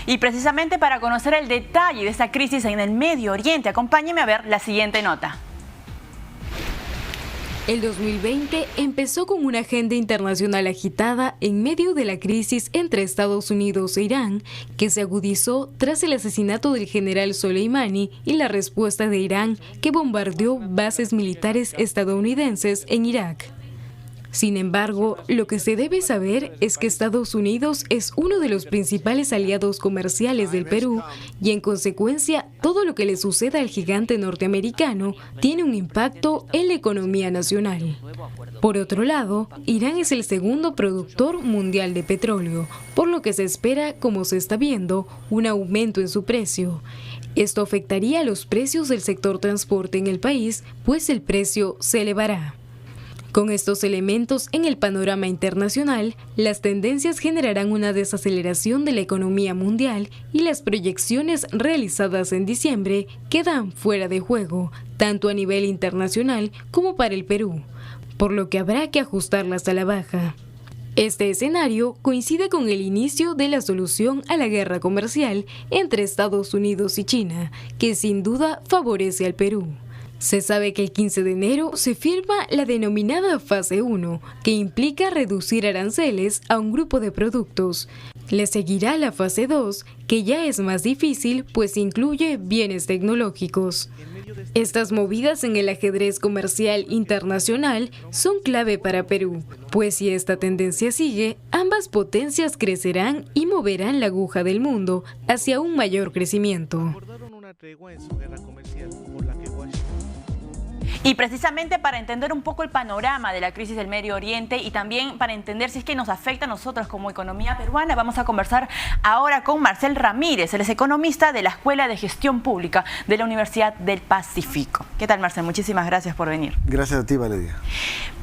Y precisamente para conocer el detalle de esta crisis en el Medio Oriente, acompáñeme a ver la siguiente nota. El 2020 empezó con una agenda internacional agitada en medio de la crisis entre Estados Unidos e Irán, que se agudizó tras el asesinato del general Soleimani y la respuesta de Irán, que bombardeó bases militares estadounidenses en Irak. Sin embargo, lo que se debe saber es que Estados Unidos es uno de los principales aliados comerciales del Perú y, en consecuencia, todo lo que le suceda al gigante norteamericano tiene un impacto en la economía nacional. Por otro lado, Irán es el segundo productor mundial de petróleo, por lo que se espera, como se está viendo, un aumento en su precio. Esto afectaría a los precios del sector transporte en el país, pues el precio se elevará. Con estos elementos en el panorama internacional, las tendencias generarán una desaceleración de la economía mundial y las proyecciones realizadas en diciembre quedan fuera de juego, tanto a nivel internacional como para el Perú, por lo que habrá que ajustarlas a la baja. Este escenario coincide con el inicio de la solución a la guerra comercial entre Estados Unidos y China, que sin duda favorece al Perú. Se sabe que el 15 de enero se firma la denominada Fase 1, que implica reducir aranceles a un grupo de productos. Le seguirá la Fase 2, que ya es más difícil, pues incluye bienes tecnológicos. Estas movidas en el ajedrez comercial internacional son clave para Perú, pues si esta tendencia sigue, ambas potencias crecerán y moverán la aguja del mundo hacia un mayor crecimiento. Y precisamente para entender un poco el panorama de la crisis del Medio Oriente y también para entender si es que nos afecta a nosotros como economía peruana, vamos a conversar ahora con Marcel Ramírez. Él es economista de la Escuela de Gestión Pública de la Universidad del Pacífico. ¿Qué tal, Marcel? Muchísimas gracias por venir. Gracias a ti, Valeria.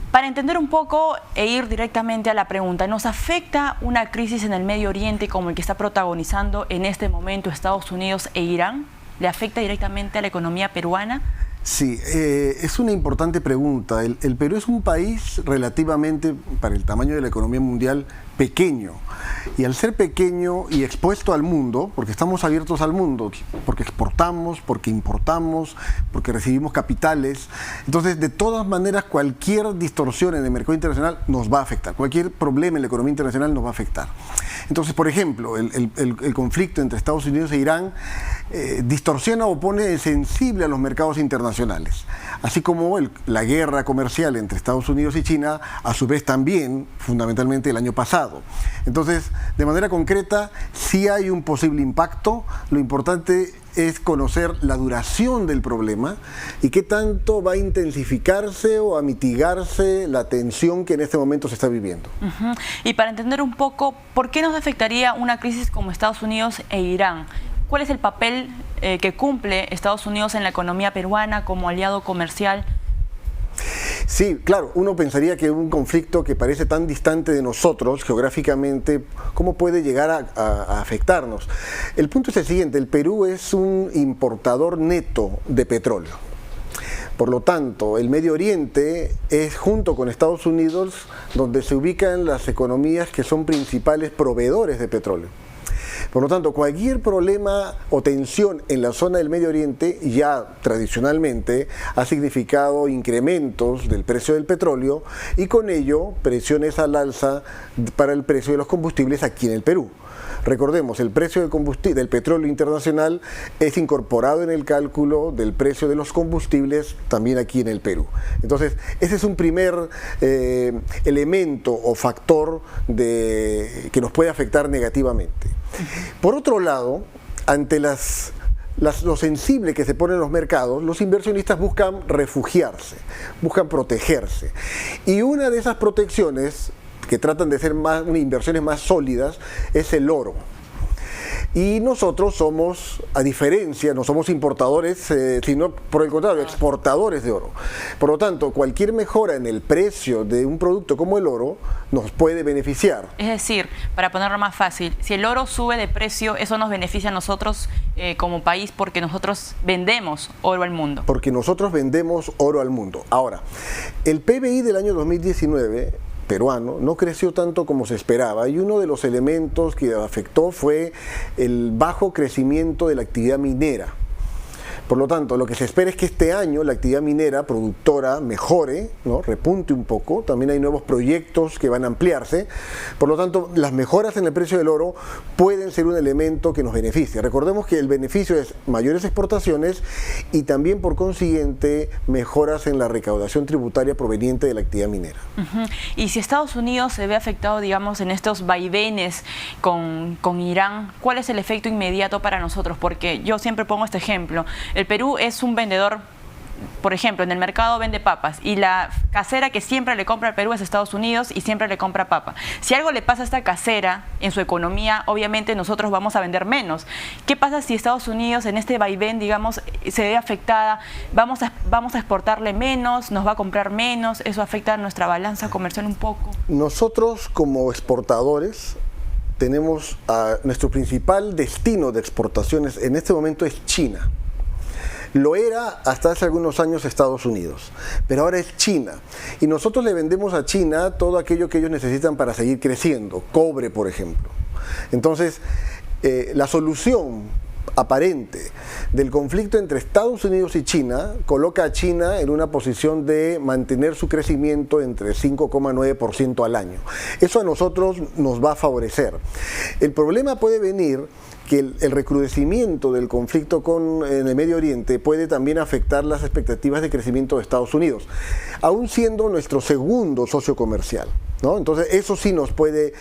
Para entender un poco e ir directamente a la pregunta, ¿nos afecta una crisis en el Medio Oriente como el que está protagonizando en este momento Estados Unidos e Irán? ¿Le afecta directamente a la economía peruana? Sí, es una importante pregunta. El Perú es un país relativamente, para el tamaño de la economía mundial, pequeño. Y al ser pequeño y expuesto al mundo, porque estamos abiertos al mundo, porque exportamos, porque importamos, porque recibimos capitales, entonces de todas maneras cualquier distorsión en el mercado internacional nos va a afectar. Cualquier problema en la economía internacional nos va a afectar. Entonces, por ejemplo, el conflicto entre Estados Unidos e Irán distorsiona o pone sensible a los mercados internacionales. Así como la guerra comercial entre Estados Unidos y China, a su vez también, fundamentalmente el año pasado. Entonces, de manera concreta, sí hay un posible impacto. Lo importante es conocer la duración del problema y qué tanto va a intensificarse o a mitigarse la tensión que en este momento se está viviendo. Y para entender un poco, ¿por qué nos afectaría una crisis como Estados Unidos e Irán? ¿Cuál es el papel que cumple Estados Unidos en la economía peruana como aliado comercial? Sí, claro, uno pensaría que un conflicto que parece tan distante de nosotros geográficamente, ¿cómo puede llegar a afectarnos? El punto es el siguiente: el Perú es un importador neto de petróleo. Por lo tanto, el Medio Oriente es, junto con Estados Unidos, donde se ubican las economías que son principales proveedores de petróleo. Por lo tanto, cualquier problema o tensión en la zona del Medio Oriente ya tradicionalmente ha significado incrementos del precio del petróleo y con ello presiones al alza para el precio de los combustibles aquí en el Perú. Recordemos, el precio del petróleo internacional es incorporado en el cálculo del precio de los combustibles también aquí en el Perú. Entonces, ese es un primer elemento o factor que nos puede afectar negativamente. Por otro lado, ante lo sensible que se pone en los mercados, los inversionistas buscan refugiarse, buscan protegerse. Y una de esas protecciones que tratan de ser inversiones más sólidas es el oro. Y nosotros somos, a diferencia, no somos importadores, sino por el contrario, exportadores de oro. Por lo tanto, cualquier mejora en el precio de un producto como el oro nos puede beneficiar. Es decir, para ponerlo más fácil, si el oro sube de precio, eso nos beneficia a nosotros como país porque nosotros vendemos oro al mundo. Porque nosotros vendemos oro al mundo. Ahora, el PBI del año 2019 peruano no creció tanto como se esperaba, y uno de los elementos que afectó fue el bajo crecimiento de la actividad minera. Por lo tanto, lo que se espera es que este año la actividad minera productora mejore, ¿no? Repunte un poco. También hay nuevos proyectos que van a ampliarse. Por lo tanto, las mejoras en el precio del oro pueden ser un elemento que nos beneficie. Recordemos que el beneficio es mayores exportaciones y también, por consiguiente, mejoras en la recaudación tributaria proveniente de la actividad minera. Y si Estados Unidos se ve afectado, digamos, en estos vaivenes con Irán, ¿cuál es el efecto inmediato para nosotros? Porque yo siempre pongo este ejemplo. El Perú es un vendedor, por ejemplo, en el mercado vende papas y la casera que siempre le compra al Perú es Estados Unidos y siempre le compra papa. Si algo le pasa a esta casera en su economía, obviamente nosotros vamos a vender menos. ¿Qué pasa si Estados Unidos en este vaivén, digamos, se ve afectada? ¿Vamos a exportarle menos? ¿Nos va a comprar menos? ¿Eso afecta a nuestra balanza comercial un poco? Nosotros como exportadores tenemos nuestro principal destino de exportaciones en este momento es China. Lo era hasta hace algunos años Estados Unidos, pero ahora es China. Y nosotros le vendemos a China todo aquello que ellos necesitan para seguir creciendo, cobre, por ejemplo. Entonces, la solución aparente del conflicto entre Estados Unidos y China coloca a China en una posición de mantener su crecimiento entre 5,9% al año. Eso a nosotros nos va a favorecer. El problema puede venir que el recrudecimiento del conflicto en el Medio Oriente puede también afectar las expectativas de crecimiento de Estados Unidos, aún siendo nuestro segundo socio comercial, ¿no? Entonces eso sí nos puede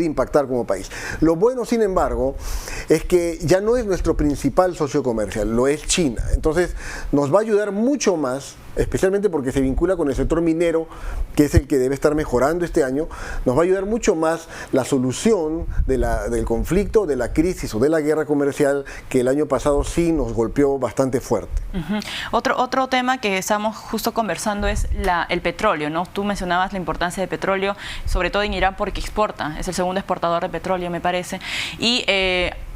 impactar como país. Lo bueno, sin embargo, es que ya no es nuestro principal socio comercial, lo es China. Entonces nos va a ayudar mucho más, especialmente porque se vincula con el sector minero, que es el que debe estar mejorando este año. Nos va a ayudar mucho más la solución del conflicto, de la crisis o de la guerra comercial, que el año pasado sí nos golpeó bastante fuerte. Otro tema que estamos justo conversando es el petróleo, ¿no? Tú mencionabas la importancia del petróleo, sobre todo en Irán, porque exporta, es el segundo exportador de petróleo, me parece, y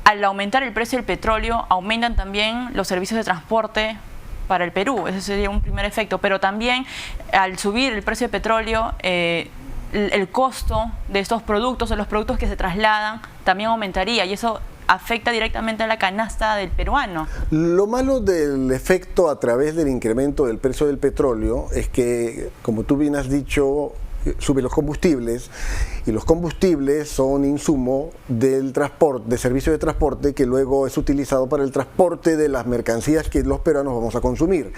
al aumentar el precio del petróleo, aumentan también los servicios de transporte para el Perú. Ese sería un primer efecto, pero también al subir el precio del petróleo, el costo de estos productos o los productos que se trasladan también aumentaría, y eso afecta directamente a la canasta del peruano. Lo malo del efecto a través del incremento del precio del petróleo es que, como tú bien has dicho, suben los combustibles, y los combustibles son insumo del transporte, de servicio de transporte, que luego es utilizado para el transporte de las mercancías que los peruanos vamos a consumir.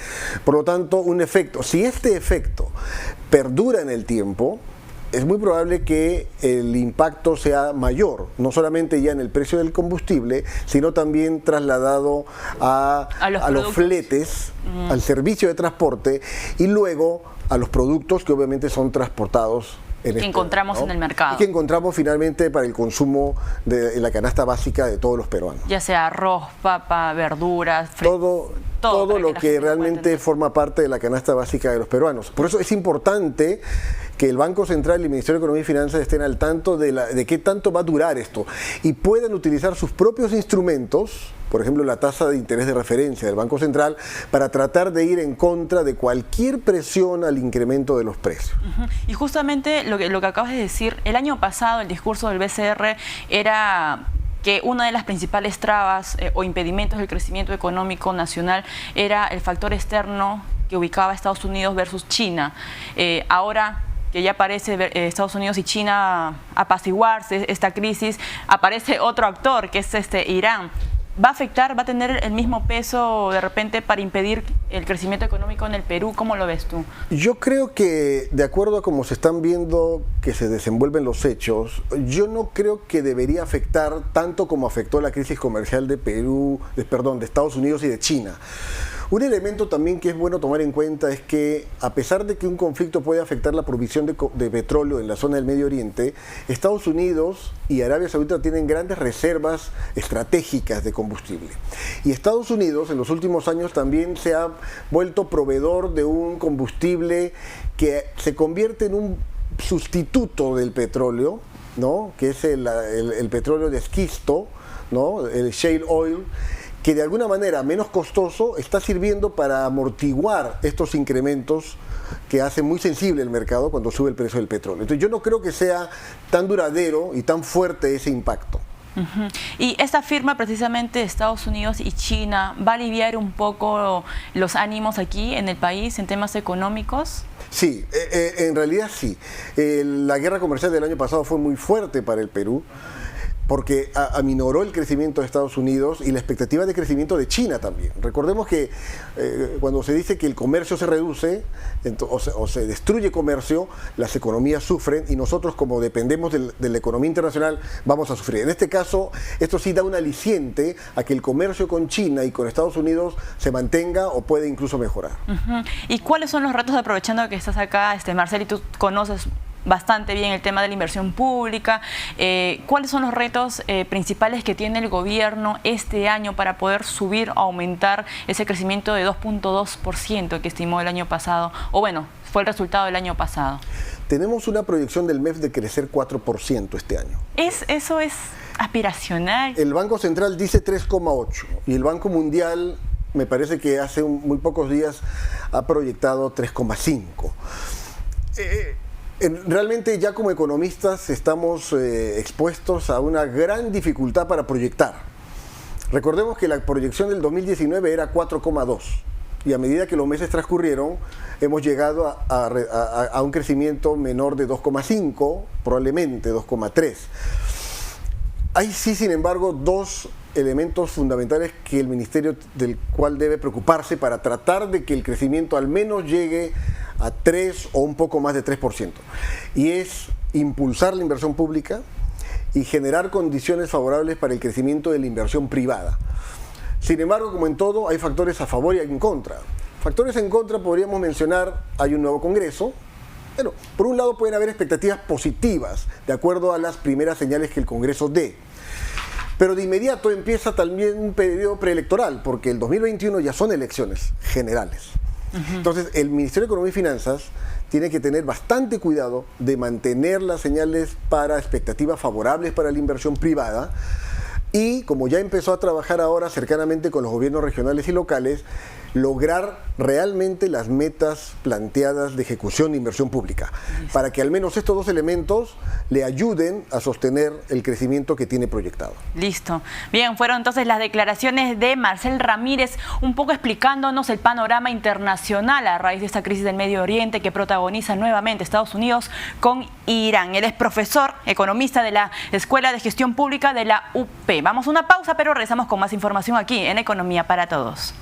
Por lo tanto, si este efecto perdura en el tiempo, es muy probable que el impacto sea mayor, no solamente ya en el precio del combustible, sino también trasladado a los fletes, al servicio de transporte, y luego a los productos que obviamente son transportados que encontramos, ¿no?, en el mercado. Y que encontramos finalmente para el consumo de la canasta básica de todos los peruanos. Ya sea arroz, papa, verduras, todo lo que realmente forma parte de la canasta básica de los peruanos. Por eso es importante que el Banco Central y el Ministerio de Economía y Finanzas estén al tanto de qué tanto va a durar esto y puedan utilizar sus propios instrumentos, por ejemplo la tasa de interés de referencia del Banco Central, para tratar de ir en contra de cualquier presión al incremento de los precios. Y justamente lo que acabas de decir, el año pasado el discurso del BCR era que una de las principales trabas o impedimentos del crecimiento económico nacional era el factor externo que ubicaba a Estados Unidos versus China. Ahora que ya parece Estados Unidos y China apaciguarse esta crisis, aparece otro actor, que es Irán. ¿Va a afectar, va a tener el mismo peso de repente para impedir el crecimiento económico en el Perú? ¿Cómo lo ves tú? Yo creo que, de acuerdo a cómo se están viendo que se desenvuelven los hechos, yo no creo que debería afectar tanto como afectó la crisis comercial de Estados Unidos y de China. Un elemento también que es bueno tomar en cuenta es que, a pesar de que un conflicto puede afectar la provisión de petróleo en la zona del Medio Oriente, Estados Unidos y Arabia Saudita tienen grandes reservas estratégicas de combustible. Y Estados Unidos en los últimos años también se ha vuelto proveedor de un combustible que se convierte en un sustituto del petróleo, ¿no?, que es el petróleo de esquisto, ¿no?, el shale oil, que de alguna manera menos costoso está sirviendo para amortiguar estos incrementos que hace muy sensible el mercado cuando sube el precio del petróleo. Entonces yo no creo que sea tan duradero y tan fuerte ese impacto. Y esta firma precisamente de Estados Unidos y China, ¿va a aliviar un poco los ánimos aquí en el país en temas económicos? Sí, en realidad sí. La guerra comercial del año pasado fue muy fuerte para el Perú, porque aminoró el crecimiento de Estados Unidos y la expectativa de crecimiento de China también. Recordemos que cuando se dice que el comercio se reduce o se destruye comercio, las economías sufren y nosotros, como dependemos de la economía internacional, vamos a sufrir. En este caso, esto sí da un aliciente a que el comercio con China y con Estados Unidos se mantenga o puede incluso mejorar. ¿Y cuáles son los retos, aprovechando que estás acá, Marcel, y tú conoces bastante bien el tema de la inversión pública? ¿Cuáles son los retos principales que tiene el gobierno este año para poder subir o aumentar ese crecimiento de 2.2% que estimó el año pasado? O bueno, fue el resultado del año pasado. Tenemos una proyección del MEF de crecer 4% este año. ¿Eso es aspiracional? El Banco Central dice 3,8% y el Banco Mundial, me parece que hace muy pocos días, ha proyectado 3,5%. Realmente ya como economistas estamos expuestos a una gran dificultad para proyectar. Recordemos que la proyección del 2019 era 4,2% y a medida que los meses transcurrieron hemos llegado a un crecimiento menor de 2,5%, probablemente 2,3%. Hay sí, sin embargo, dos elementos fundamentales que el Ministerio del cual debe preocuparse para tratar de que el crecimiento al menos llegue a 3 o un poco más de 3%. Y es impulsar la inversión pública y generar condiciones favorables para el crecimiento de la inversión privada. Sin embargo, como en todo, hay factores a favor y en contra. Factores en contra podríamos mencionar, hay un nuevo Congreso. Bueno, por un lado pueden haber expectativas positivas, de acuerdo a las primeras señales que el Congreso dé. Pero de inmediato empieza también un periodo preelectoral, porque el 2021 ya son elecciones generales. Entonces, el Ministerio de Economía y Finanzas tiene que tener bastante cuidado de mantener las señales para expectativas favorables para la inversión privada y, como ya empezó a trabajar ahora cercanamente con los gobiernos regionales y locales, lograr realmente las metas planteadas de ejecución de inversión pública, para que al menos estos dos elementos le ayuden a sostener el crecimiento que tiene proyectado. Listo. Bien, fueron entonces las declaraciones de Marcel Ramírez, un poco explicándonos el panorama internacional a raíz de esta crisis del Medio Oriente que protagoniza nuevamente Estados Unidos con Irán. Él es profesor, economista de la Escuela de Gestión Pública de la UP. Vamos a una pausa, pero regresamos con más información aquí en Economía para Todos.